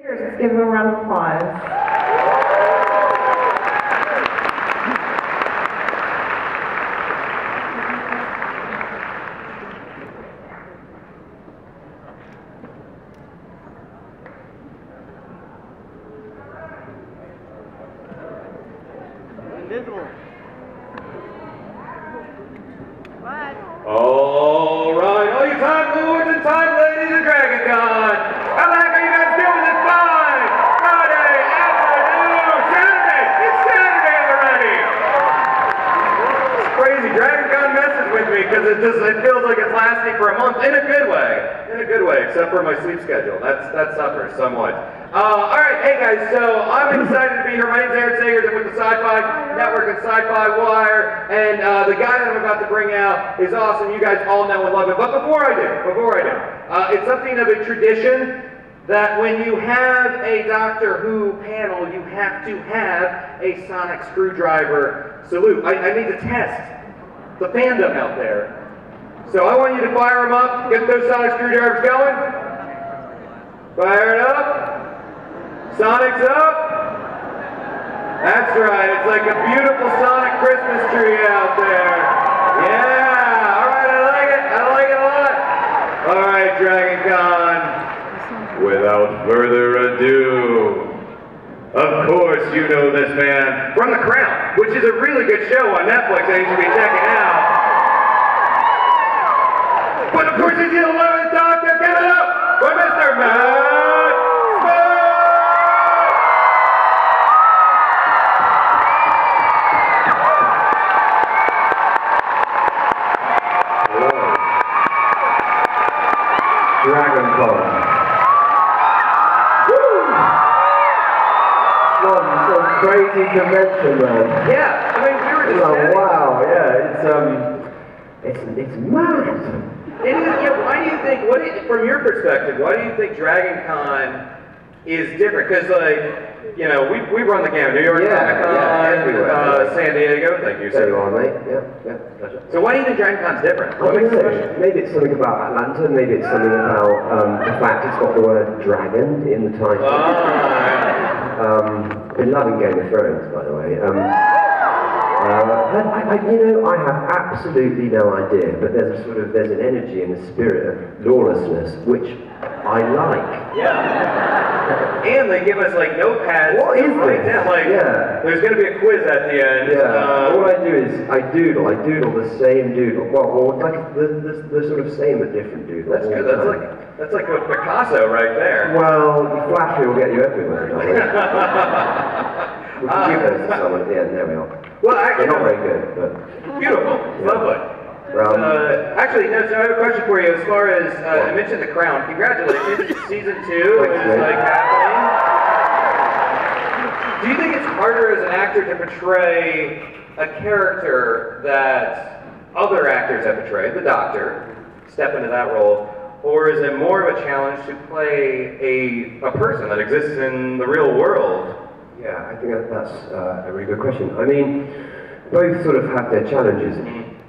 Let's give them a round of applause. Invisible. What? All right, all you time lords and time ladies of DragonCon, how the heck are you guys doing this fine Friday afternoon? Saturday! It's Saturday already! It's crazy. DragonCon messes with me because it feels like it's lasting for a month in a good way. In a good way, except for my sleep schedule. That suffers somewhat. All right, hey guys, so I'm excited to be here. My name's Aaron Sagers. I'm with the Sci-Fi Network and Sci-Fi Wire, and the guy that I'm about to bring out is awesome. You guys all know and love him. But before I do, it's something of a tradition that when you have a Doctor Who panel, you have to have a sonic screwdriver salute. I need to test the fandom out there. So I want you to fire them up, get those sonic screwdrivers going. Fire it up. Sonic's up. That's right, it's like a beautiful Sonic Christmas tree out there. Yeah, all right, I like it a lot. All right, DragonCon, without further ado, of course you know this man from The Crown, which is a really good show on Netflix that you should be checking out. But of course he's the 11th Doctor, give it up for Mr. Matt. DragonCon. Woo! One so crazy convention, man. Yeah, I mean we were just saying. Wow, yeah, it's mad. It is. Yeah. Why do you think? From your perspective, why do you think DragonCon is different? Because we run the gamut. New York Comic Con, everywhere. San Diego. Thank you, There you sir. are, mate. Yeah, pleasure. So why do you think DragonCon's different? I don't know. Maybe it's something about Atlanta, maybe it's something about the fact it's got the word dragon in the title. Been loving Game of Thrones, by the way. I have absolutely no idea, but there's an energy and a spirit of lawlessness which I like. Yeah. And they give us like notepads. What is this? Yeah. There's going to be a quiz at the end. Yeah. All I do is I doodle the same doodle. Well, like the sort of same but different doodle. That's good. That's like a Picasso right there. Well, flattery will get you everywhere. We can give those to someone at the end. There we are. Well, actually, they're not very good, but beautiful, lovely. Actually, no. So I have a question for you. As far as I mentioned, The Crown. Congratulations, season 2 is happening. Do you think it's harder as an actor to portray a character that other actors have portrayed, the Doctor, step into that role, or is it more of a challenge to play a person that exists in the real world? Yeah, I think that's a really good question. I mean, both sort of have their challenges.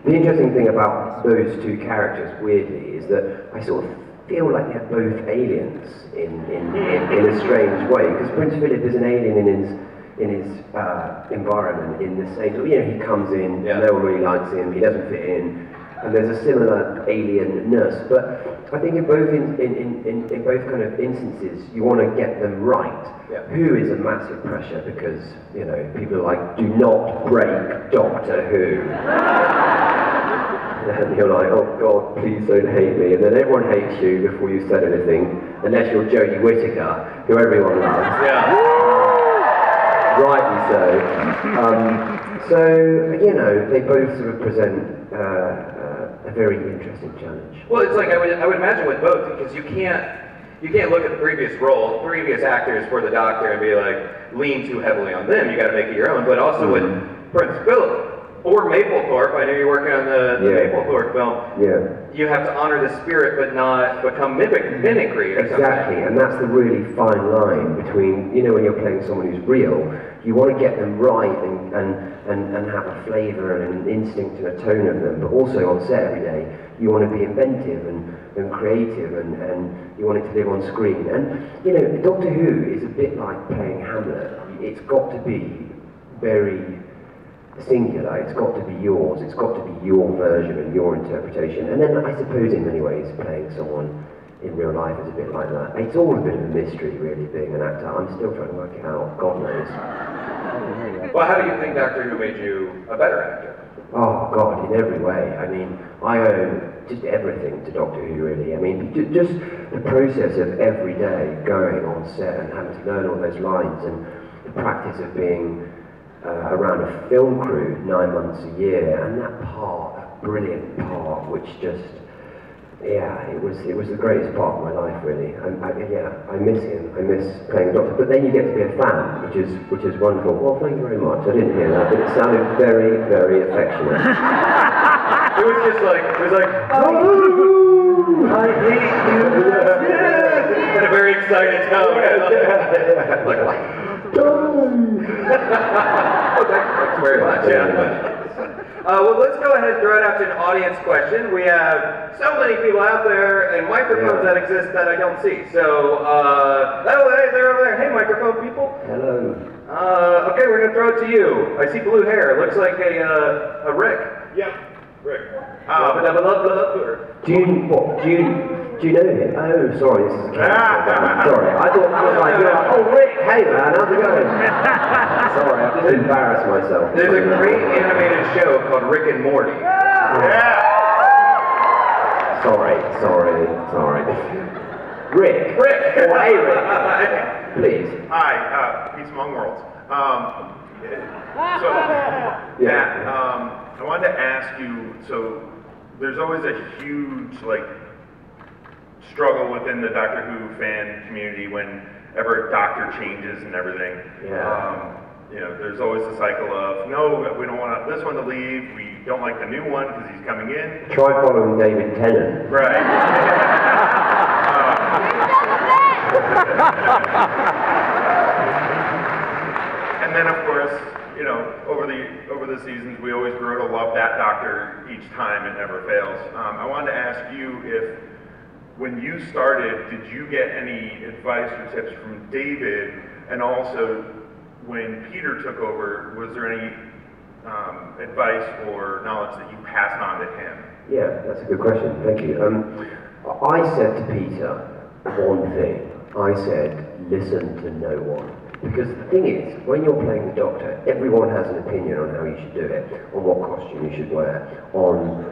The interesting thing about those two characters, weirdly, is that I sort of feel like they're both aliens in a strange way. Because Prince Philip is an alien in his environment, in the same sort of, he comes in, no one really likes him, he doesn't fit in, and there's a similar alienness. But I think in both kind of instances, you want to get them right. Yeah. Who is a massive pressure because people are like, do not break Doctor Who. And you're like, oh God, please don't hate me. And then everyone hates you before you said anything, unless you're Jodie Whittaker, who everyone loves. Yeah. Rightly so. So they both sort of present a very interesting challenge. Well, it's like I would imagine with both, because you can't look at the previous actors for the Doctor and be like, lean too heavily on them. You got to make it your own. But also with Prince Philip or Maplethorpe, I know you're working on the Maplethorpe film. Yeah. you have to honor the spirit but not become mimicry or Exactly, and that's the really fine line between, you know, when you're playing someone who's real, you want to get them right and have a flavour and an instinct and a tone of them, but also on set every day, you want to be inventive and creative and you want it to live on screen. And, you know, Doctor Who is a bit like playing Hamlet. It's got to be very singular, it's got to be yours, it's got to be your version and your interpretation. And then I suppose in many ways playing someone in real life is a bit like that. It's all a bit of a mystery really, being an actor. I'm still trying to work it out, God knows. Well, how do you think Doctor Who made you a better actor? Oh God, in every way. I mean, I owe just everything to Doctor Who really. I mean, just the process of every day going on set and having to learn all those lines and the practice of being around a film crew 9 months a year, and that part, that brilliant part, which just, yeah, it was the greatest part of my life really. I miss him. I miss playing Doctor. But then you get to be a fan, which is wonderful. Well, thank you very much. I didn't hear that, but it sounded very, very affectionate. It was like, oh, I hate you. In a very excited tone. Like, what? Oh, thanks very much. Yeah. Well, let's go ahead and throw it out to an audience question. We have so many people out there and microphones that exist that I don't see. So, oh, hey, they're over there. Hey, microphone people. Hello. Okay, we're gonna throw it to you. I see blue hair. Looks like a Rick. Yep, Rick. Do you know him? Oh, sorry, this is a character. Sorry, I thought I was like, oh Rick, hey man, how's it going? Sorry, I've just embarrassed myself. There's a great animated show called Rick and Morty. Yeah. Sorry. Rick. Oh, hey Rick. Please. Hi, Peace Among Worlds. Matt, I wanted to ask you, so there's always a huge, struggle within the Doctor Who fan community whenever a Doctor changes and everything. Yeah. There's always the cycle of, no, we don't want this one to leave, we don't like the new one because he's coming in. Try following David Tennant. Right. And then, of course, over the seasons, we always grow to love that Doctor each time. It never fails. I wanted to ask you if, when you started, did you get any advice or tips from David? And also, when Peter took over, was there any advice or knowledge that you passed on to him? Yeah, that's a good question. Thank you. I said to Peter one thing. I said, listen to no one. Because the thing is, when you're playing the Doctor, everyone has an opinion on how you should do it, on what costume you should wear, on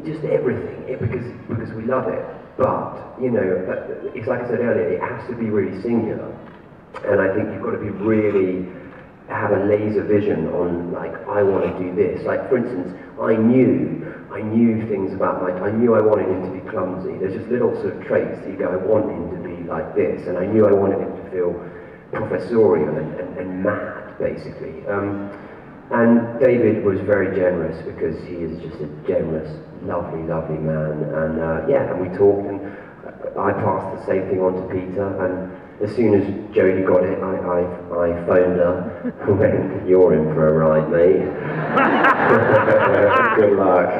just everything, because we love it. But, it's like I said earlier, it has to be really singular. And I think you've got to be really, have a laser vision on, I want to do this. Like, for instance, I knew things about I knew I wanted him to be clumsy. There's just little sort of traits that you go, I want him to be like this. And I knew I wanted him to feel professorial and mad, basically. And David was very generous because he is just a generous, lovely, lovely man. And and we talked, and I passed the same thing on to Peter. And as soon as Jodie got it, I phoned her and went, you're in for a ride, mate. Good luck.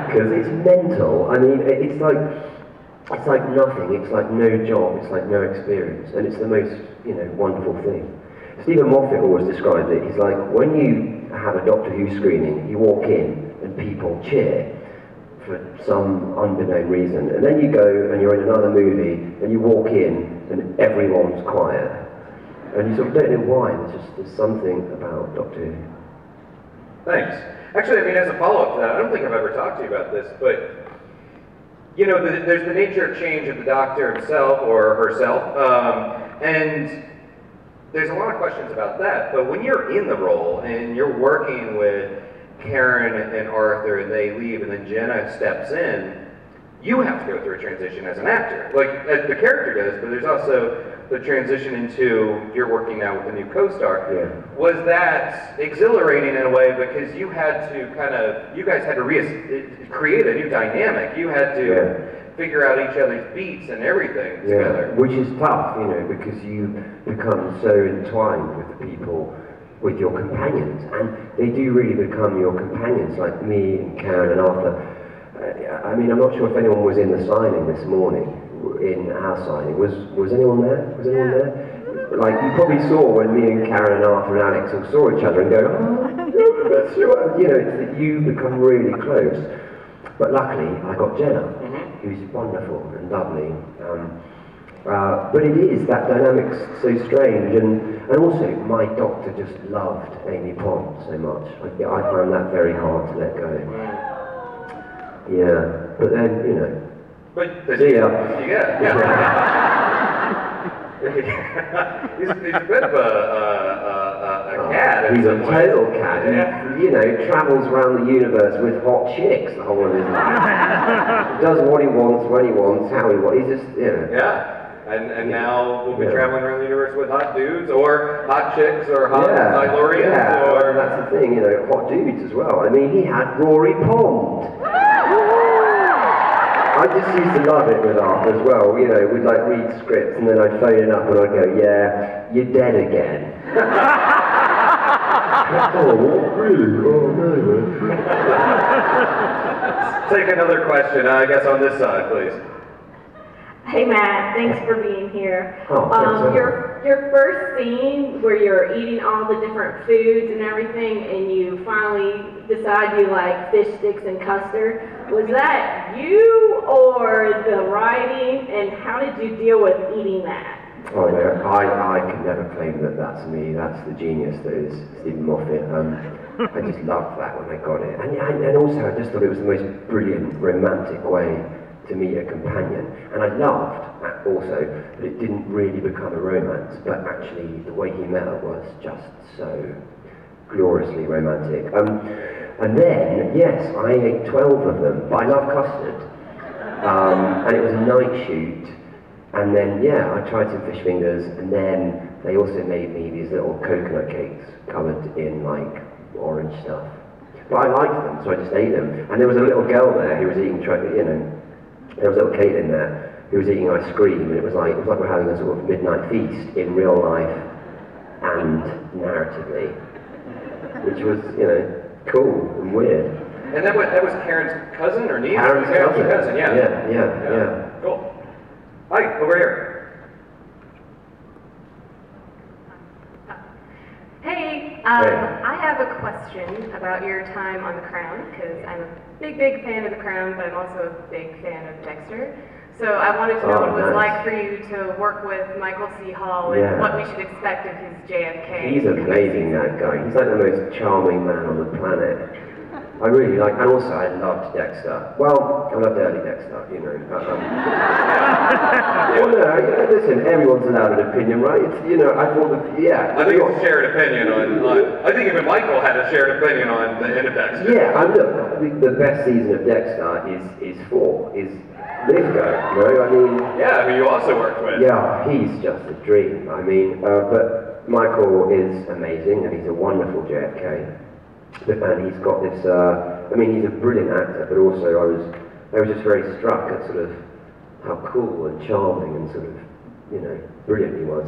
Because it's mental. I mean, it's like nothing. It's like no job. It's like no experience. And it's the most, wonderful thing. Stephen Moffat always described it. He's like, when you have a Doctor Who screening, you walk in and people cheer for some unbeknown reason. And then you go and you're in another movie and you walk in and everyone's quiet. And you sort of don't know why. There's something about Doctor Who. Thanks. Actually, as a follow-up to that, I don't think I've ever talked to you about this, but there's the nature of change of the Doctor himself or herself, and there's a lot of questions about that. But when you're in the role and you're working with Karen and Arthur and they leave and then Jenna steps in, you have to go through a transition as an actor. Like, the character does, but there's also the transition into, you're working now with a new co-star. Yeah. Was that exhilarating in a way because you had to you guys had to create a new dynamic. You had to figure out each other's beats and everything together. Which is tough, you know, because you become so entwined with the people, with your companions, and they do really become your companions, like me and Karen and Arthur. I mean, I'm not sure if anyone was in the signing this morning, in our signing. Was anyone there? Was anyone there? Like, you probably saw when me and Karen and Arthur and Alex all saw each other and go, oh, that's sure. You know, it's that you become really close. But luckily, I got Jenna, who's wonderful and lovely. But it is, that dynamic's so strange, and also my doctor just loved Amy Pond so much. I found that very hard to let go. Yeah, but then, you know. See ya. He's a bit of a cat. He's a total cat. He, you know, travels around the universe with hot chicks the whole of his life. Does what he wants, when he wants, how he wants. He's just, you know. Yeah. And now we'll be traveling around the universe with hot dudes, or hot chicks, or hot Silurians, or... that's the thing, you know, hot dudes as well. I mean, he had Rory Pond. I just used to love it with Arthur as well, you know, we'd like read scripts and then I'd phone it up and I'd go, yeah, you're dead again. Oh, what? Really? Oh, no, man. Take another question, I guess, on this side, please. Hey Matt, thanks for being here. Oh, your first scene where you're eating all the different foods and everything, and you finally decide you like fish sticks and custard, was that you or the writing, and how did you deal with eating that? Oh no, I can never claim that that's me. That's the genius that is Stephen Moffat. I just loved that when I got it, and also I just thought it was the most brilliant romantic way to meet a companion, and I loved also that it didn't really become a romance, but actually the way he met her was just so gloriously romantic. And then, yes, I ate 12 of them, but I love custard, and it was a night shoot, and then, yeah, I tried some fish fingers, and then they also made me these little coconut cakes covered in, like, orange stuff. But I liked them, so I just ate them, and there was a little girl there who was eating, you know, there was a little kid in there who was eating ice cream, and it was like we're having a sort of midnight feast in real life and narratively, which was, you know, cool and weird. And that was Karen's cousin or niece? Karen's cousin, yeah. Yeah. Cool. Hi, over here. Hey, I have a question about your time on The Crown, because I'm a big fan of The Crown, but I'm also a big fan of Dexter. So I wanted to know what it was like for you to work with Michael C. Hall and what we should expect of his JFK. He's amazing, that guy. He's like the most charming man on the planet. I really like, and also I loved Dexter. Well, I loved early Dexter, you know. Well, no, listen, everyone's allowed an opinion, right? It's, you know, I thought that, I think it's a shared opinion on I think even Michael had a shared opinion on the end of Dexter. Yeah, and look, I think the best season of Dexter is Lithgow, you know, I mean... Yeah, I mean, you also worked with. Yeah, he's just a dream, I mean, but Michael is amazing, and he's a wonderful JFK. And he's got this, I mean, he's a brilliant actor, but also I was just very struck at sort of how cool and charming and sort of, you know, brilliant he was.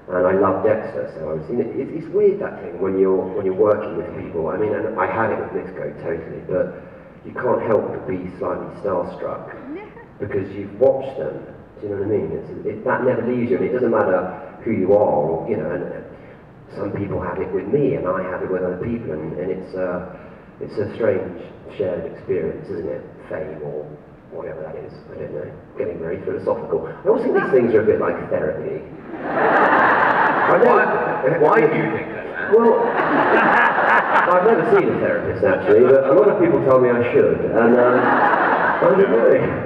And I love Dexter, so I was, you know, it's weird, that thing, when you're working with people. I mean, and I had it with Lithgow totally, but you can't help but be slightly starstruck because you've watched them. Do you know what I mean? That never leaves you, and it doesn't matter who you are, or, you know, and some people have it with me, and I have it with other people, and it's a strange shared experience, isn't it? Fame or whatever that is. I don't know. Getting very philosophical. I always think these things are a bit like therapy. Why do you think that? Well, I've never seen a therapist actually, but a lot of people tell me I should, and I don't know.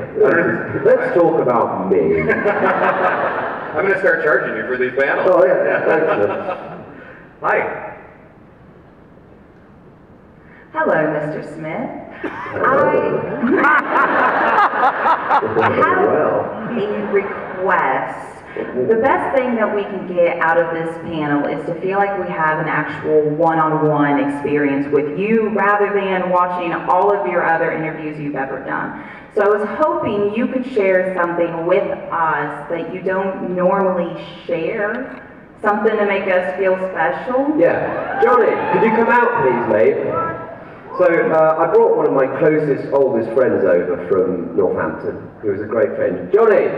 Let's talk about me. I'm going to start charging you for these panels. Oh yeah, thanks. Hi. Hello, Mr. Smith. I have a request. The best thing that we can get out of this panel is to feel like we have an actual one-on-one experience with you rather than watching all of your other interviews you've ever done. So I was hoping you could share something with us that you don't normally share, something to make us feel special. Yeah. Johnny, could you come out please, mate? So, I brought one of my closest, oldest friends over from Northampton, who is a great friend. Johnny!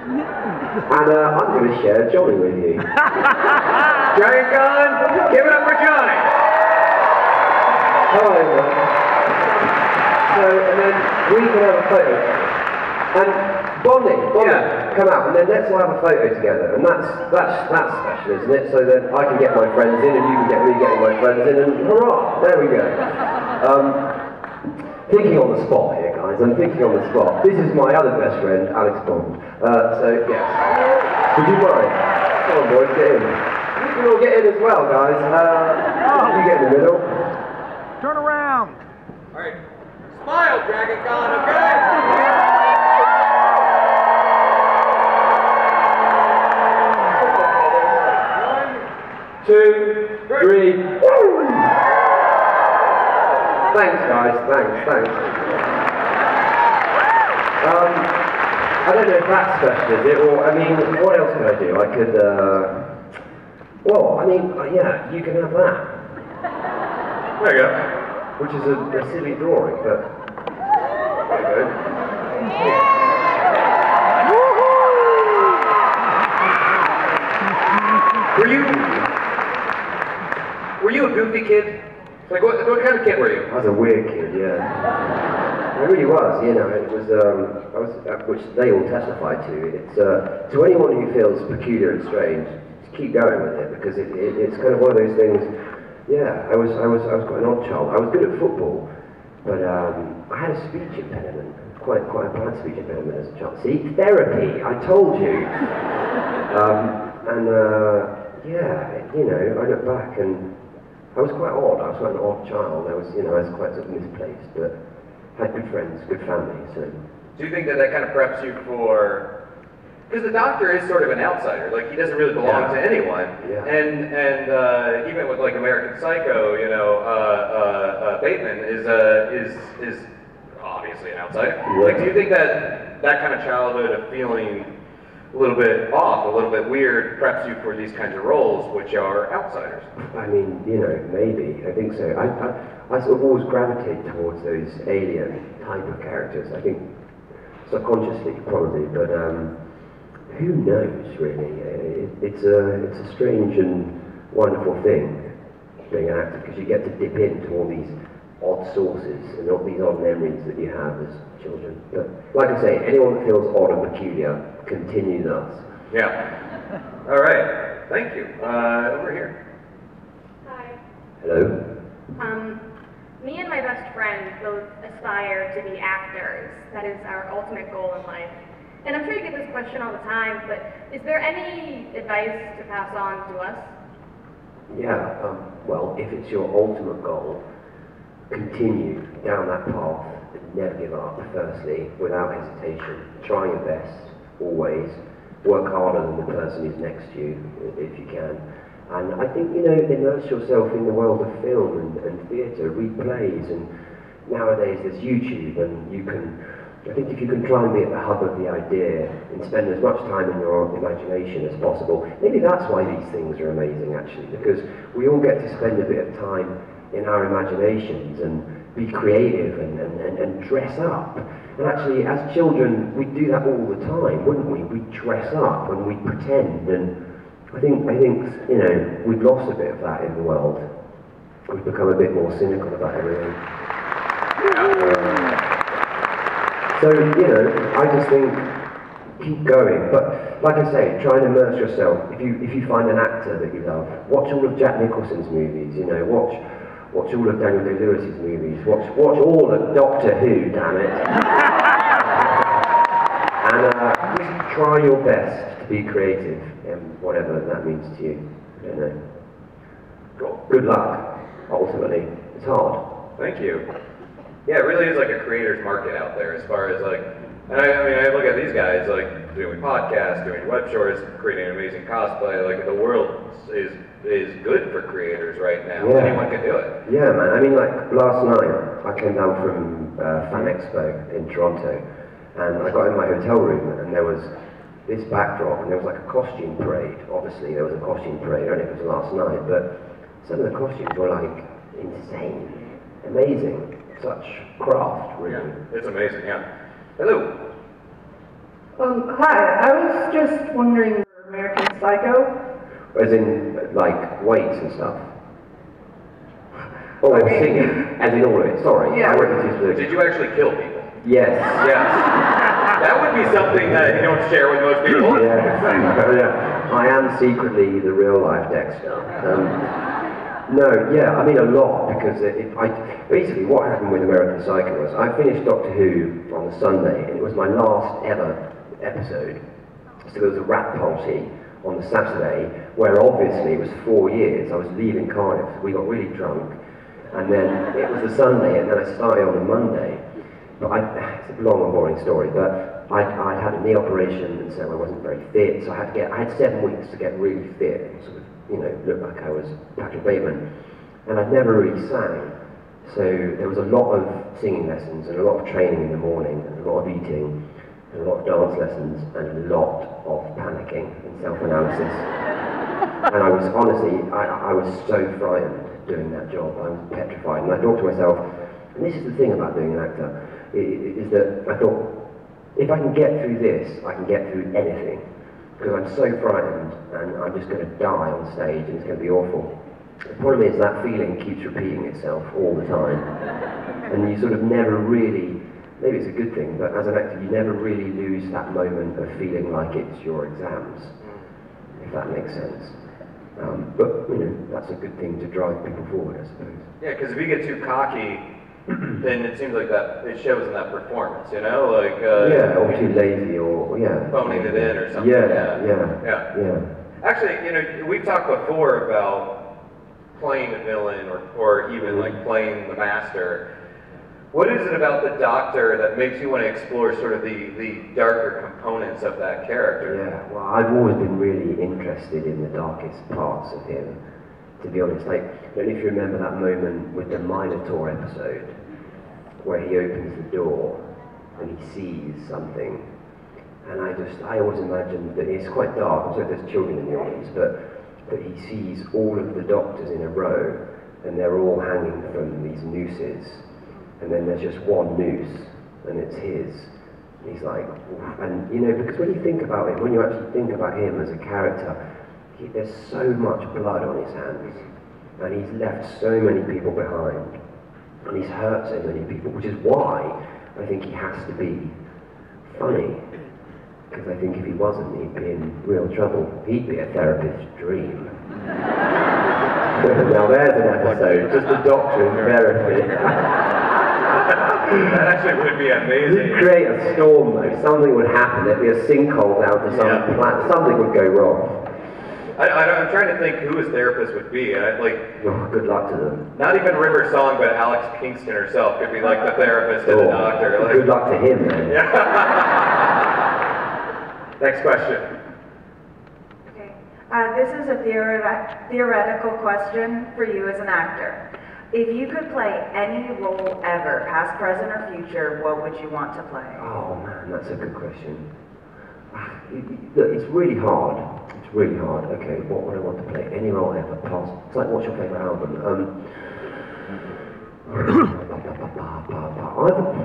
And I'm going to share Johnny with you. DragonCon, give it up for Johnny! Hello, man. So, and then we can have a photo. And Bonnie, Yeah. come out, and then let's all have a photo together. And that's special, isn't it? So that I can get my friends in, and you can get me getting my friends in, and hurrah! There we go. Thinking on the spot here, guys. I'm thinking on the spot. This is my other best friend, Alex Bond. So yes. Would you mind? Come on, boys, get in. You can all get in as well, guys. You get in the middle. Turn around. All right. Smile, DragonCon, okay? 1, 2, 3. Woo! Thanks, guys. Thanks. I don't know if that's special, is it? Or, I mean, what else could I do? I could, well, I mean, yeah, you can have that. There you go. Which is a silly drawing, but there you go. Were you a goofy kid? Like, what kind of kid were you? I was a weird kid, yeah. I really was, you know, it was, which they all testified to. It's, to anyone who feels peculiar and strange, just keep going with it, because it's kind of one of those things, yeah, I was quite an odd child. I was good at football, but I had a speech impediment, quite a bad speech impediment as a child. See, therapy, I told you. Yeah, you know, I look back and I was quite odd. I was quite an odd child. I was quite sort of misplaced, but had good friends, good family. So, Do you think that kind of preps you for? Because the Doctor is sort of an outsider. Like, he doesn't really belong to anyone. Yeah. And even with like American Psycho, you know, Bateman is obviously an outsider. Yeah. Like, do you think that kind of childhood of feeling a little bit off, a little bit weird, preps you for these kinds of roles, which are outsiders? I mean, you know, maybe. I think so. I sort of always gravitate towards those alien type of characters. I think subconsciously, probably, but who knows, really? It's a strange and wonderful thing, being an actor, because you get to dip into all these odd sources and all these odd memories that you have as children. But like I say, anyone that feels odd and peculiar, continue thus. Yeah. All right. Thank you. Over here. Hi. Hello? Me and my best friend both aspire to be actors. That is our ultimate goal in life. And I'm sure you get this question all the time, but is there any advice to pass on to us? Yeah, well, if it's your ultimate goal, continue down that path and never give up, firstly, without hesitation. Try your best, always. Work harder than the person who's next to you, if you can. And I think, you know, immerse yourself in the world of film and theatre, read plays, and nowadays there's YouTube, and you can, I think if you can try and be at the hub of the idea and spend as much time in your imagination as possible, maybe that's why these things are amazing, actually, because we all get to spend a bit of time in our imaginations and be creative and dress up. And actually, as children, we do that all the time, wouldn't we? We dress up and we pretend, and I think, you know, we've lost a bit of that in the world. We've become a bit more cynical about everything. So, you know, I just think, keep going. But, like I say, try and immerse yourself. If you find an actor that you love, watch all of Jack Nicholson's movies, you know, watch all of Daniel Day-Lewis's movies, watch all of Doctor Who, damn it. And just try your best to be creative, whatever that means to you. I don't know. Good luck, ultimately. It's hard. Thank you. Yeah, it really is like a creator's market out there as far as like, and I mean, I look at these guys like doing podcasts, doing web shorts, creating amazing cosplay. Like the world is good for creators right now. Yeah. Anyone can do it. Yeah, man. I mean, like last night, I came down from Fan Expo in Toronto, and I got in my hotel room, and there was this backdrop, and there was like a costume parade. Obviously, there was a costume parade. I don't know if it was last night, but some of the costumes were like insane, amazing. Such craft, really. Yeah, it's amazing. Yeah. Hello. Hi, I was just wondering for American Psycho. As in, like, weights and stuff. Oh, singing, as in all of it. Sorry, Yeah. I wasn't too specific. Did you actually kill people? Yes. Yes. That would be something that you don't share with most people. Yeah. I am secretly the real life Dexter. No, yeah, I mean a lot, because basically what happened with American Psycho was I finished Doctor Who on the Sunday, and it was my last ever episode. So there was a rap party on the Saturday, where obviously it was 4 years. I was leaving Cardiff, we got really drunk, and then it was the Sunday, and then I started on the Monday. But it's a long and boring story, but I'd had a knee operation, and so I wasn't very fit, so I had 7 weeks to get really fit, and sort of, look like I was Patrick Bateman. And I'd never really sang. So there was a lot of singing lessons and a lot of training in the morning and a lot of eating and a lot of dance lessons and a lot of panicking and self-analysis. And I was honestly, I was so frightened doing that job. I was petrified. And I thought to myself, and this is the thing about being an actor, is that I thought, if I can get through this, I can get through anything. Because I'm so frightened and I'm just going to die on stage and it's going to be awful. The problem is that feeling keeps repeating itself all the time. And you sort of never really, maybe it's a good thing, but as an actor you never really lose that moment of feeling like it's your exams, if that makes sense. But, that's a good thing to drive people forward, I suppose. Yeah, because if you get too cocky, then it seems like that it shows in that performance, like yeah, or too lazy, or phoning it in or something. Yeah. Actually, we've talked before about playing a villain or even like playing the master. What is it about the Doctor that makes you want to explore sort of the darker components of that character? Yeah, well, I've always been really interested in the darkest parts of him, to be honest. Like, I don't know if you remember that moment with the Minotaur episode, where he opens the door and he sees something. And I always imagined that it's quite dark, I'm sorry there's children in the audience, but he sees all of the Doctors in a row, and they're all hanging from these nooses. And then there's just one noose, and it's his. And he's like, oof. And because when you think about him, when you actually think about him as a character, there's so much blood on his hands, and he's left so many people behind, and he's hurt so many people, which is why I think he has to be funny, because I think if he wasn't, he'd be in real trouble. He'd be a therapist's dream. Now there's an episode, just the Doctor and therapy. That actually would be amazing. You'd create a storm though, something would happen, there'd be a sinkhole down to some planet, something would go wrong. I'm trying to think who his therapist would be, and good luck to them. Not even River Song, but Alex Kingston herself could be like the therapist to the Doctor. Good luck to him, then. Yeah. Next question. Okay. This is a theoretical question for you as an actor. If you could play any role ever, past, present, or future, what would you want to play? Oh man, that's a good question. Look, it's really hard. It's really hard. Okay, what would I want to play? Any role ever, past. It's like, what's your favourite album?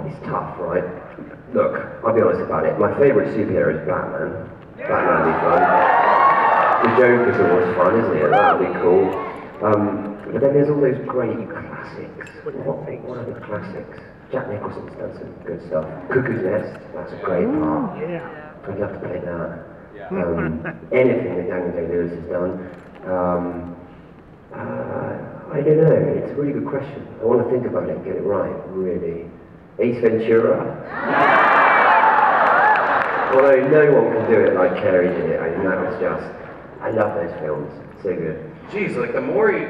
It's tough, right? Look, I'll be honest about it. My favourite superhero is Batman. Batman would be fun. The Joker's always fun, isn't it? That would be cool. But then there's all those great classics. What are the classics? Jack Nicholson's done some good stuff. Cuckoo's Nest, that's a great part. I'd love to play that. Anything that Daniel Day-Lewis has done. I don't know, it's a really good question. I want to think about it and get it right, really. Ace Ventura. Although no one can do it like Carey did it. I mean, that was just, I love those films, so good. Geez, like the more you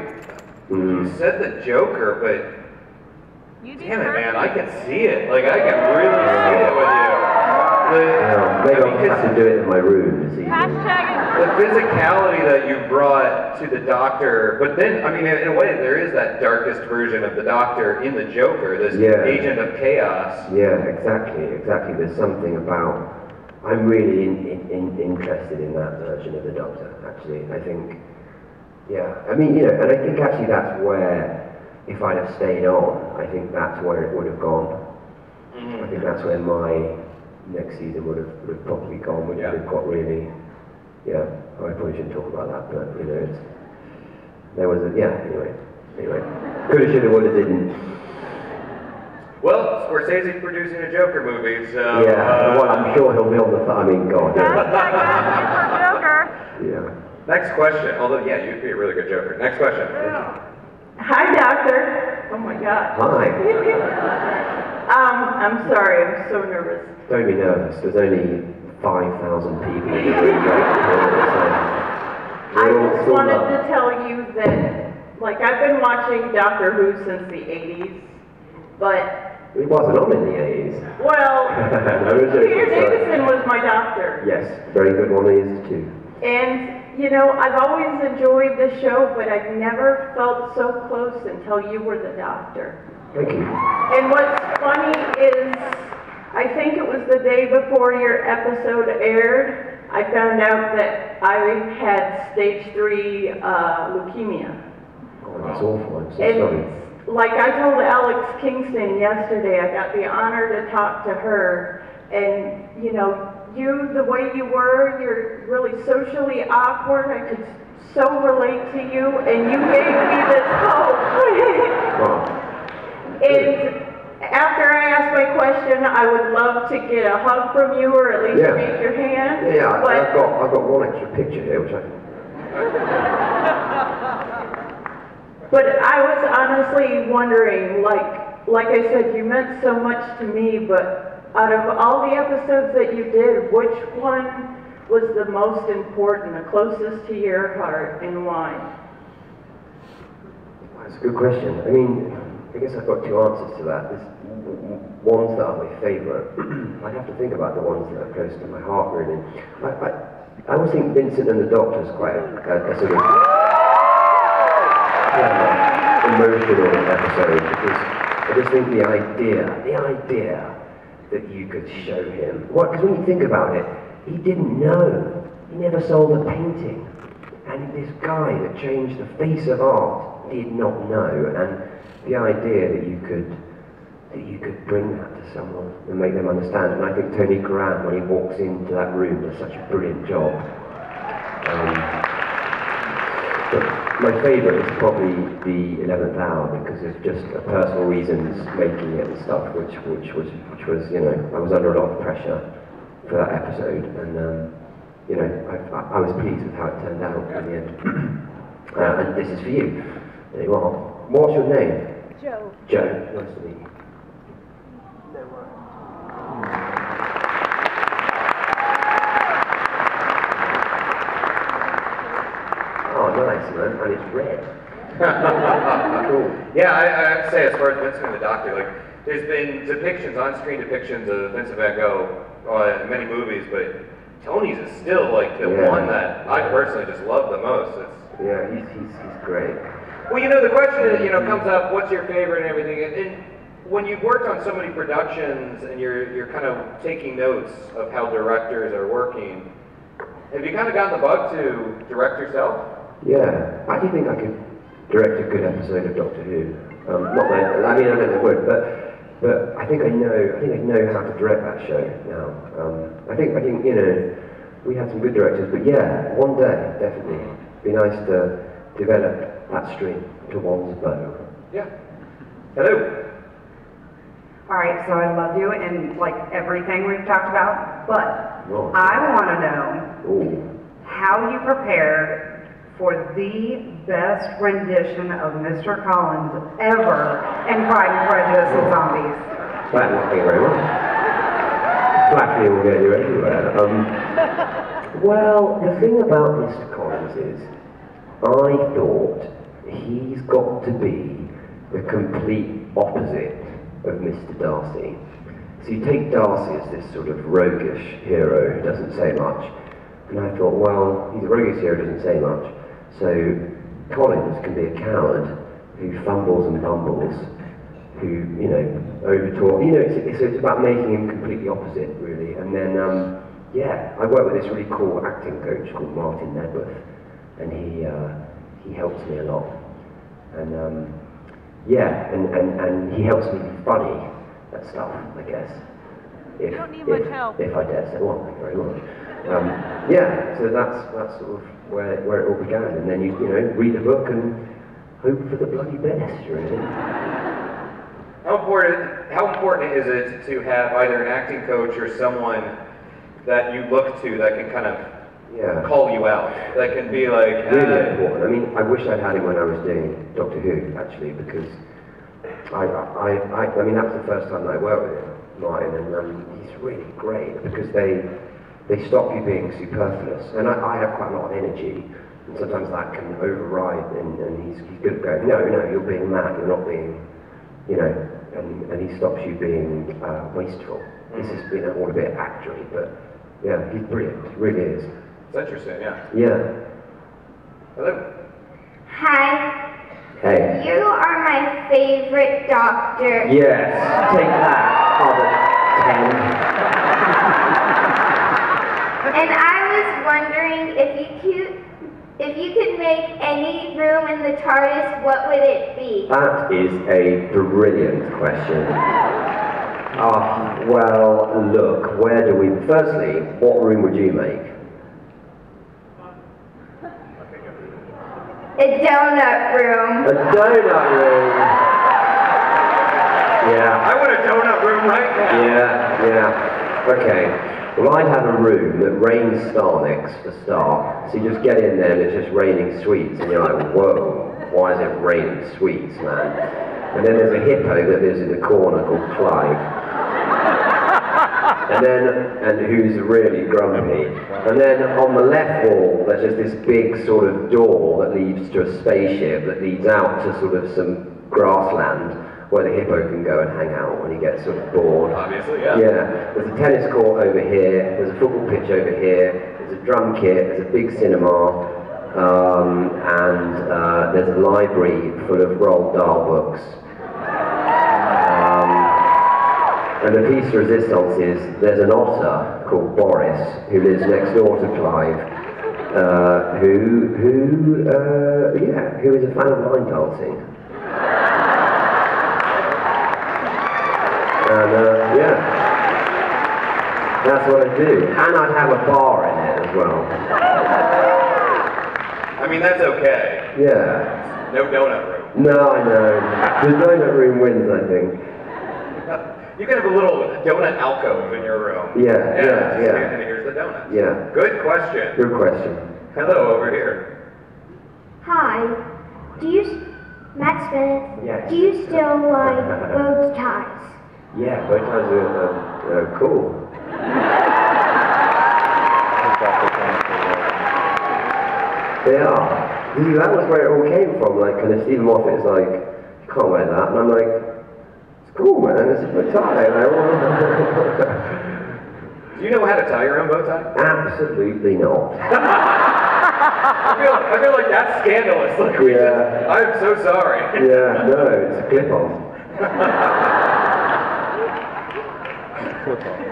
said the Joker, but Damn it, man, I can see it. Like, I can really see it with you. Maybe I'll have to do it in my room this evening. The physicality that you brought to the Doctor, but then, I mean, in a way, there is that darkest version of the Doctor in the Joker, this agent of chaos. Yeah, exactly. There's something about, I'm really interested in that version of the Doctor, actually. I think, I mean, and I think actually that's where, if I'd have stayed on, I think that's where it would have gone. I think that's where my next season would have probably gone, which would have got really, I probably shouldn't talk about that, but there was anyway. Coulda, shoulda, woulda, didn't. Well, Scorsese's producing a Joker movie, so... Yeah, well, I'm sure he'll be on the... I mean, God. Joker. Yeah. Next question, although, you'd be a really good Joker. Next question. Hi, Doctor. Oh my God. Hi. I'm sorry, I'm so nervous. Don't be nervous. There's only 5,000 people in the room I just wanted to tell you that, like, I've been watching Doctor Who since the 80s, but... It wasn't on in the 80s. Well, No, Peter Davison was my doctor. Yes, very good one he is too. And, I've always enjoyed the show, but I've never felt so close until you were the doctor. Thank you. And what's funny is, I think it was the day before your episode aired, I found out that I had stage 3 leukemia. Oh, that's awful. I'm so And sorry. like I told Alex Kingston yesterday, I got the honor to talk to her, and you, the way you were, you're really socially awkward. I could so relate to you, and you gave me this hope. And after I ask my question, I would love to get a hug from you, or at least shake your hand. Yeah, but I've got one extra picture here, which I can... But I was honestly wondering, like I said, you meant so much to me, but out of all the episodes that you did, which one was the most important, the closest to your heart, and why? That's a good question. I mean, I guess I've got two answers to that. There's ones that are my favourite. I'd have to think about the ones that are close to my heart, really. I always think Vincent and the Doctor is quite a sort of emotional episode, because I just think the idea that you could show him, because when you think about it, he didn't know. He never sold a painting. And this guy that changed the face of art did not know. And the idea that you could bring that to someone and make them understand. And I think Tony Curran, when he walks into that room, does such a brilliant job. But my favourite is probably the 11th hour, because of just personal reasons making it and stuff, which was I was under a lot of pressure for that episode, and I was pleased with how it turned out in the end. And this is for you. There you are. What's your name? Joe. Joe. Nice to meet you. Oh, nice, man. And it's red. Cool. Yeah, I have to say, as far as Vincent and the Doctor, like, there's been depictions, on-screen depictions of Vincent Van Gogh in many movies, but Tony's is still like the one that I personally just love the most. He's great. Well, the question comes up, what's your favorite and everything, and when you've worked on so many productions and you're kind of taking notes of how directors are working, have you kind of gotten the bug to direct yourself? Yeah, I do think I could direct a good episode of Doctor Who. Not that, I mean, I don't know would, but I think I know how to direct that show now. I think we had some good directors, but yeah, one day definitely it'd be nice to develop that string to one's bow. Yeah. Hello. All right, so I love you and like everything we've talked about, but I want to know how you prepared for the best rendition of Mr. Collins ever in Pride and Prejudice and Zombies. Thank you very much. Flattery will get you everywhere. Well, the thing about Mr. Collins is, I thought he's got to be the complete opposite of Mr. Darcy. So you take Darcy as this sort of roguish hero who doesn't say much, and I thought, well, he's a roguish hero who doesn't say much, so Collins can be a coward who fumbles and bumbles, who, you know, overtalk. You know, it's about making him completely opposite, really. And then, yeah, I work with this really cool acting coach called Martin Nedworth, and he helps me a lot. And yeah, and he helps me be funny at stuff, I guess. You don't need much help. If I dare say, well, thank you very much. Yeah, so that's sort of where it all began. And then you know, read the book and hope for the bloody best, really. How important is it to have either an acting coach or someone that you look to that can kind of call you out, that can be like... Really important. I mean, I wish I'd had him when I was doing Doctor Who, actually, because I mean, that was the first time that I worked with him, Martin, and he's really great, because they stop you being superfluous. And I have quite a lot of energy, and sometimes that can override, and he's good at going, no, you're being that, you're not being, you know, and he stops you being wasteful. This is, you know, all a bit actory, but yeah, he's brilliant, he really is. It's interesting, yeah. Yeah. Hello. Hi. Hey. You are my favorite doctor. Yes, take that, Father 10. And I was wondering if you could make any room in the TARDIS, what would it be? That is a brilliant question. Well, look, where do we... Firstly, what room would you make? A donut room. A donut room! Yeah. I want a donut room right now. Yeah. Okay. Well, I'd have a room that rains Starnix for start. So you just get in there and it's just raining sweets, and you're like, whoa, why is it raining sweets, man? And then there's a hippo that lives in the corner called Clive. And who's really grumpy. And then on the left wall, there's just this big sort of door that leads to a spaceship that leads out to sort of some grassland where the hippo can go and hang out when he gets sort of bored. Obviously, yeah. Yeah. There's a tennis court over here, there's a football pitch over here, there's a drum kit, there's a big cinema, and there's a library full of Roald Dahl books. And the piece de resistance is there's an otter called Boris who lives next door to Clive, who is a fan of line dancing. And yeah, that's what I do. And I'd have a bar in it as well. I mean, that's okay. Yeah. No donut room. No, I know. The donut room wins, I think. You can have a little donut alcove in your room. Yeah. And here's the donuts. Yeah. Good question. Good question. Hello, over here. Hi. Matt Smith, Yes. do you still like bow ties? Yeah, bow ties are cool. They are. See, that was where it all came from. Like, kind of Stephen Moffat's like, you can't wear that. And I'm like, cool, man, it's a bow tie. Do you know how to tie your own bow tie? Absolutely not. I feel like that's scandalous. Like, I'm so sorry. Yeah, no, it's a clip-on.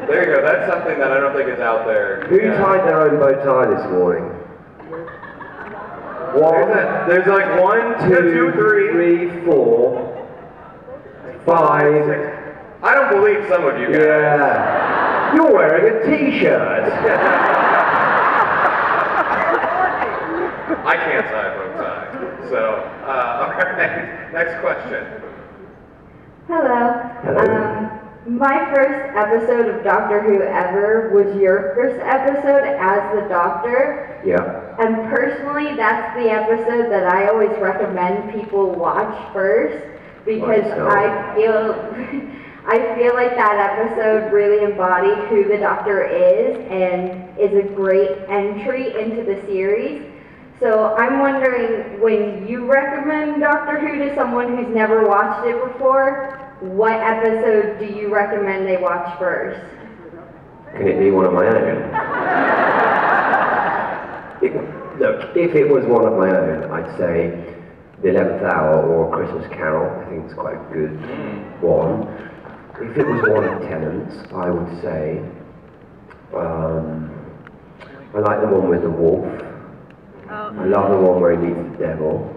There you go, that's something that I don't think is out there. Who tied their own bow tie this morning? There's like 1, 2, 3, 4, 5, 6. I don't believe some of you guys. Yeah. You're wearing a t-shirt. I can't tie a bow tie. So, alright, next question. Hello. My first episode of Doctor Who ever was your first episode as the Doctor. Yeah. And personally, that's the episode that I always recommend people watch first, because I feel like that episode really embodied who the Doctor is and is a great entry into the series. So I'm wondering, when you recommend Doctor Who to someone who's never watched it before, what episode do you recommend they watch first? Can it be one of my own? Look, if it was one of my own, I'd say The 11th Hour or Christmas Carol. I think it's quite a good one. If it was one of Tennant's, I would say, I like the one with the wolf. I love the one where he meets the devil.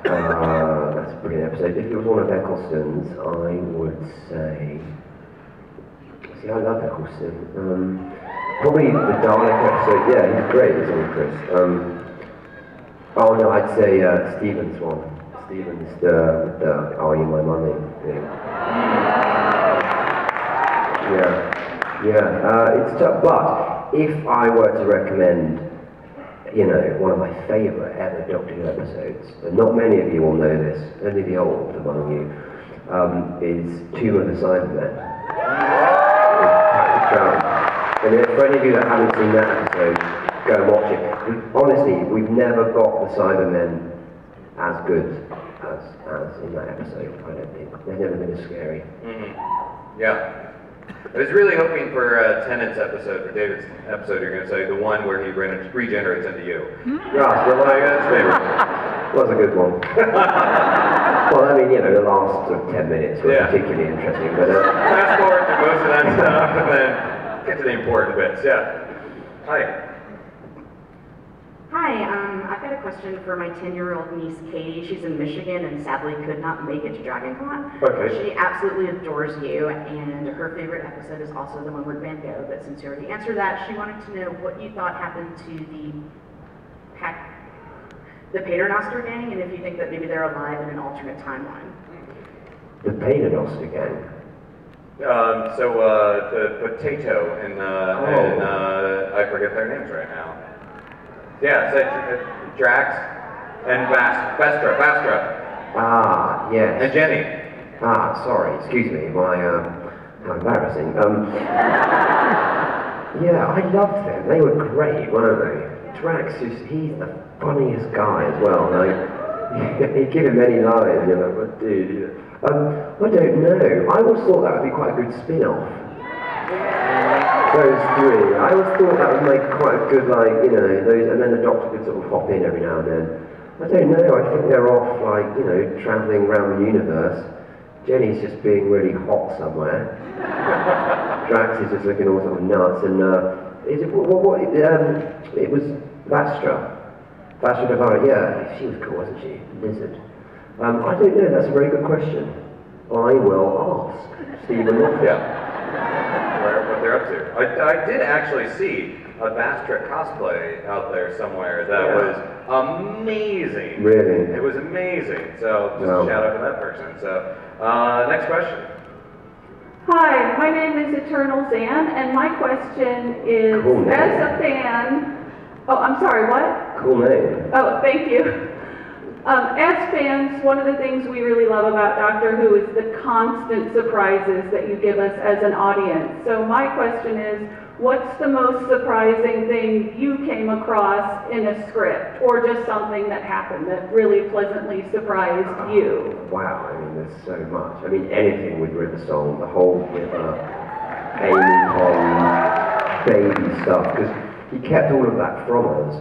That's a brilliant episode. If it was one of Eccleston's, I would say... See, I love Eccleston. Probably the Dalek episode. Yeah, he's great, isn't he, Chris? Oh no, I'd say Stephen's one. Stephen's the Are You My Mummy thing. Yeah, it's tough, but if I were to recommend, you know, one of my favourite ever Doctor Who episodes, and not many of you will know this, only the old among you, is Tomb of the Cybermen. With Patrick Troughton. And for any of you that haven't seen that episode, go and watch it. Honestly, we've never got the Cybermen as good as in that episode, I don't think. They've never been as scary. Mm-hmm. Yeah. I was really hoping for Tennant's episode, for David's episode, you're going to say, the one where he regenerates into you. Yeah, that's favorite. Was a good one. Well, I mean, you know, the last sort of 10 minutes were particularly interesting, but... Fast forward to most of that stuff, and then get to the important bits, yeah. Hi. Hi, I've got a question for my 10-year-old niece, Katie. She's in Michigan and sadly could not make it to DragonCon. Okay. She absolutely adores you, and her favorite episode is also the one with Van Gogh, but since you already answered that, she wanted to know what you thought happened to the Paternoster gang, and if you think that maybe they're alive in an alternate timeline. The Paternoster gang? The Potato and I forget their names right now. Yeah, so Drax and Vastra. Ah, yes. And Jenny. Ah, sorry, excuse me, how embarrassing. Yeah, I loved them, they were great, weren't they? Drax, he's the funniest guy as well, like, he'd give him any line, and you're like, what dude? I don't know, I always thought that would be quite a good spin-off. Those three. I always thought that would make quite a good, like, you know, those, and then the Doctor could sort of hop in every now and then. I don't know, I think they're off, like, you know, travelling around the universe. Jenny's just being really hot somewhere. Drax is just looking all sort of nuts, and, it was Vastra. Vastra Devara, yeah, she was cool, wasn't she? Lizard. I don't know, that's a very good question. I will ask Stephen Moffat. Yeah. What they're up to. I did actually see a Vastra cosplay out there somewhere that was amazing. Really? It was amazing. So just a shout out to that person. So next question. Hi, my name is Eternal Zan, and my question is, cool as a fan, oh, I'm sorry, what? Cool name. Oh, thank you. As fans, one of the things we really love about Doctor Who is the constant surprises that you give us as an audience. So my question is, what's the most surprising thing you came across in a script, or just something that happened that really pleasantly surprised you? Wow, I mean, there's so much. I mean, anything with River Song, the whole River, Amy Pond, baby stuff, because he kept all of that from us.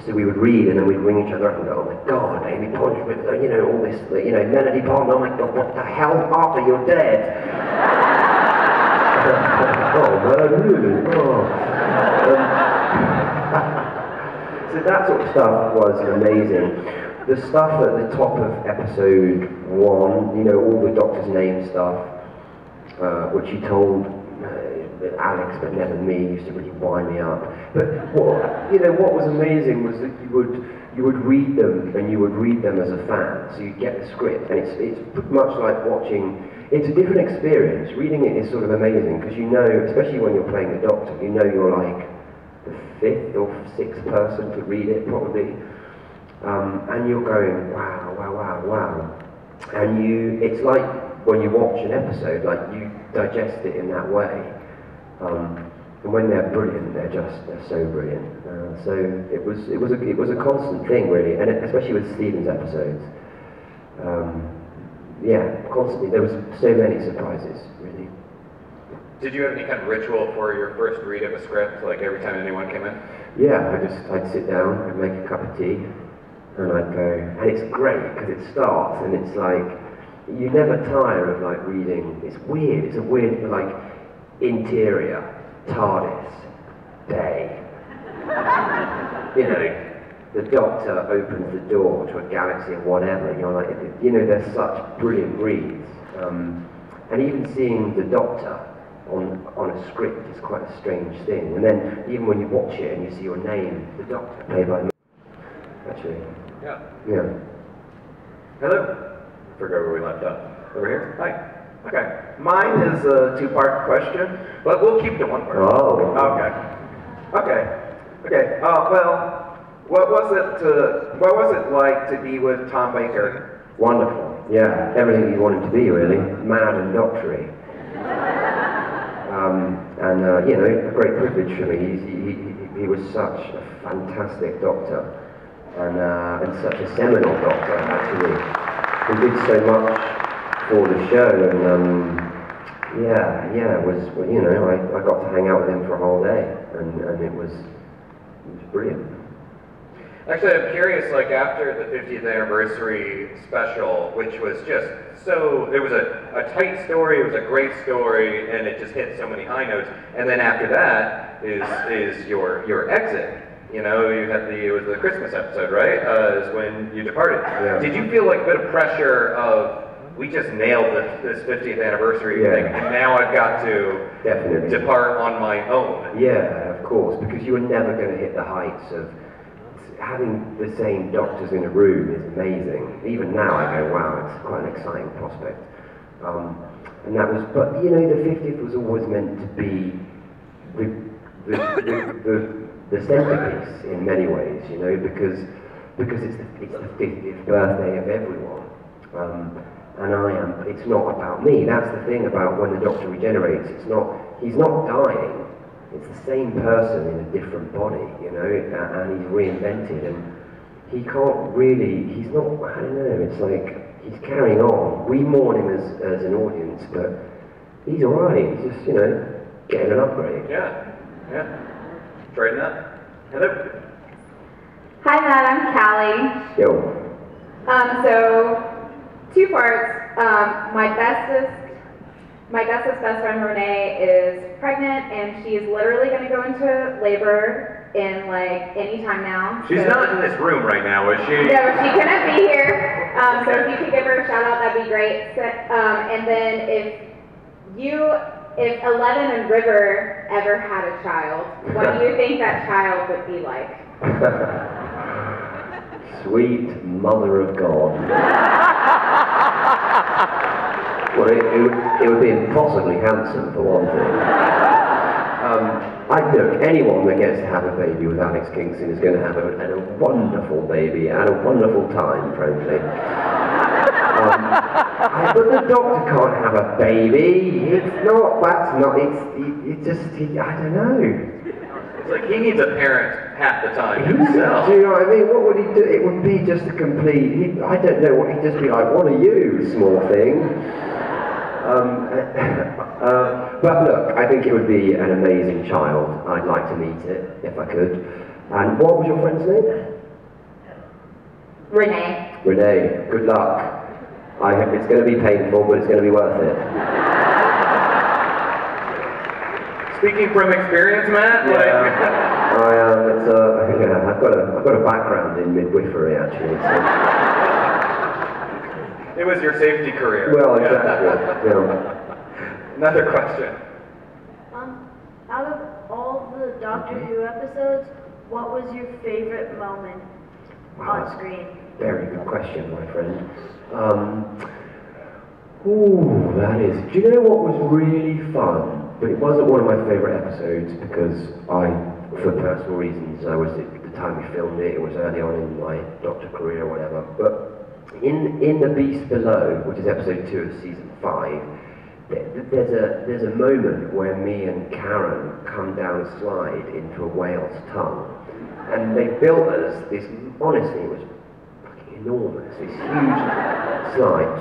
So we would read, and then we'd ring each other up and go, oh my God, Amy Pond, you know, all this, you know, Melody Pond, oh my God, what the hell, Arthur, you're dead. Oh, man, really? Oh. So that sort of stuff was amazing. The stuff at the top of episode 1, you know, all the Doctor's name stuff, which he told Alex, but never me, used to really wind me up. But what was amazing was that you would read them, and you would read them as a fan. So you get the script, and it's much like watching. It's a different experience. Reading it is sort of amazing because you know, especially when you're playing the Doctor, you know you're like the 5th or 6th person to read it probably, and you're going wow, wow, wow, wow, and it's like when you watch an episode, like you digest it in that way. And when they're brilliant, they're so brilliant. So it was a constant thing really, and especially with Stephen's episodes. yeah, constantly. There was so many surprises, really. Did you have any kind of ritual for your first read of a script, like every time anyone came in? Yeah, I'd sit down, I'd make a cup of tea, and I'd go, and it's great because it starts, and it's like, you never tire of like reading. It's weird. It's a weird, like, interior, TARDIS, day. You know, the Doctor opens the door to a galaxy or whatever, and you're like, you know, they're such brilliant reads. And even seeing the Doctor on a script is quite a strange thing. And then even when you watch it and you see your name, the Doctor, played by me, actually. Yeah. Yeah. Hello? Forgot where we left off. Over here? Hi. Okay. Mine is a two-part question, but we'll keep it to one part. Oh. Okay. Well, what was it like to be with Tom Baker? Wonderful. Yeah, everything you wanted to be, really. Mad and doctory. You know, a great privilege for me. He was such a fantastic doctor, and such a seminal doctor, actually. He did so much for the show, and it was, you know, I got to hang out with him for a whole day, and it was brilliant. Actually, I'm curious, like after the 50th anniversary special, which was just so, it was a tight story, it was a great story, and it just hit so many high notes, and then after that is your exit. You know, you had it was the Christmas episode, right? Is when you departed. Yeah. Did you feel like a bit of pressure of, we just nailed this 50th anniversary thing, and now I've got to depart on my own? Yeah, of course, because you were never going to hit the heights of having the same doctors in a room is amazing. Even now I go, wow, it's quite an exciting prospect. And that was, but you know, the 50th was always meant to be the centerpiece in many ways, you know, because it's the 50th birthday of everyone. And it's not about me. That's the thing about when the Doctor regenerates. He's not dying. It's the same person in a different body, you know, and he's reinvented, and he can't really, he's not, I don't know, it's like, he's carrying on. We mourn him as an audience, but he's alright, he's just, you know, getting an upgrade. Yeah. Straighten up. Hello. Hi Matt, I'm Callie. Yo. So, two parts. My bestest best friend Renee is pregnant, and she is literally going to go into labor in like any time now. She's not in this room right now, is she? No, she couldn't be here. So if you could give her a shout out, that'd be great. And then if 11 and River ever had a child, what do you think that child would be like? Sweet Mother of God. Well, it would be impossibly handsome, for one thing. Look, anyone that gets to have a baby with Alex Kingston is going to have a wonderful baby and a wonderful time, frankly. But the Doctor can't have a baby. I don't know. It's like he needs a parent half the time himself. Do you know what I mean? What would he do? It would be just a complete, I don't know, what he'd just be like, what are you, small thing? But look, I think it would be an amazing child. I'd like to meet it, if I could. And what was your friend's name? Renee. Renee, good luck. I hope it's going to be painful, but it's going to be worth it. Speaking from experience, Matt? I've got a background in midwifery, actually. So. It was your safety career. Well, exactly. Yeah. Another question. Out of all the Doctor Who episodes, what was your favorite moment on screen? Very good question, my friend. That is. Do you know what was really fun? But it wasn't one of my favourite episodes because for personal reasons, I was at the time we filmed it. It was early on in my Doctor career or whatever. But in The Beast Below, which is episode 2 of season 5, there's a moment where me and Karen come down a slide into a whale's tongue, and they built us this. Honestly, it was fucking enormous. This huge slide.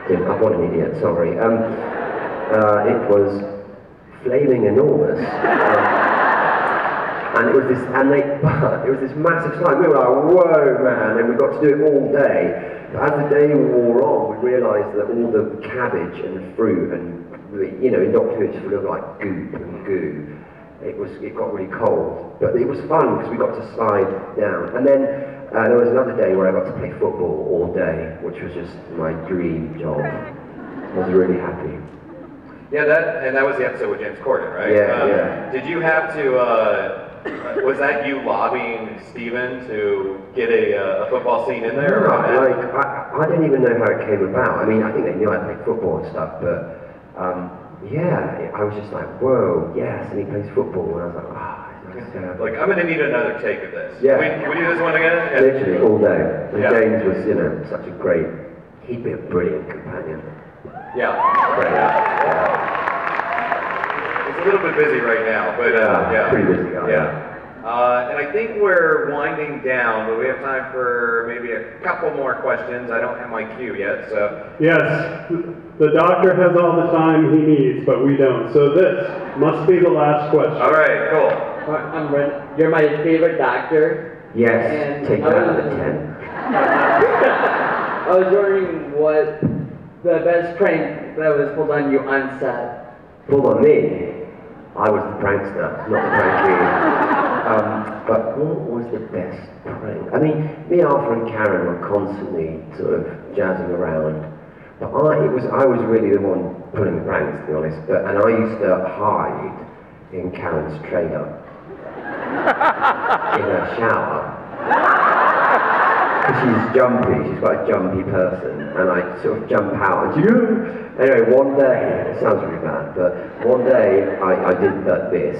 Yeah, I'm not an idiot, sorry. It was flaming enormous. And it was this, it was this massive slide. We were like, whoa, man, and we got to do it all day. But as the day wore on, we realised that all the cabbage and fruit and, you know, in Doctor Who it's full of like goop and goo. It got really cold, but it was fun because we got to slide down. And then there was another day where I got to play football all day, which was just my dream job. I was really happy. Yeah, that was the episode with James Corden, right? Yeah. Did you have to? Was that you lobbying Steven to get a football scene in there? No, I don't even know how it came about. I mean, I think they knew I played football and stuff, but yeah, I was just like, whoa, yes, and he plays football, and I was like, like, I'm going to need another take of this. Yeah. Can we do this one again? Yeah. Literally all day. And Yeah. James was, you know, such a great. He'd be a brilliant companion. Yeah. Great. Yeah. He's a little bit busy right now, but yeah. Pretty busy guy. Yeah. And I think we're winding down, but we have time for maybe a couple more questions. I don't have my cue yet, so. Yes, the doctor has all the time he needs, but we don't. So this must be the last question. All right, cool. I'm Brent. You're my favorite doctor. Yes, and take that out of the 10. I was wondering what the best prank that was pulled on you on set. Pulled on me? I was the prankster, not the prankee. But what was the best prank? I mean, me, Arthur and Karen were constantly sort of jazzing around. But I was really the one pulling the pranks, to be honest. And I used to hide in Karen's trailer. In her shower. Because she's jumpy, she's quite a jumpy person. And I sort of jump out and she goes. Anyway, one day, it sounds really bad, but one day I did this.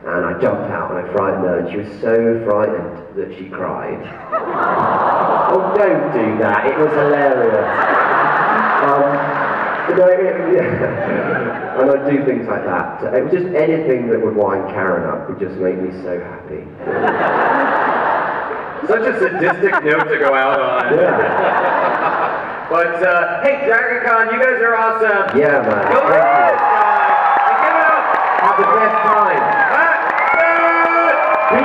And I jumped out and I frightened her, and she was so frightened that she cried. Oh, don't do that, it was hilarious. And I'd do things like that. It was just anything that would wind Karen up would just make me so happy. Such a sadistic note to go out on. Yeah. But, hey, DragonCon, you guys are awesome. Yeah, man. Go for this, guys. And give it up. Have the best time. Be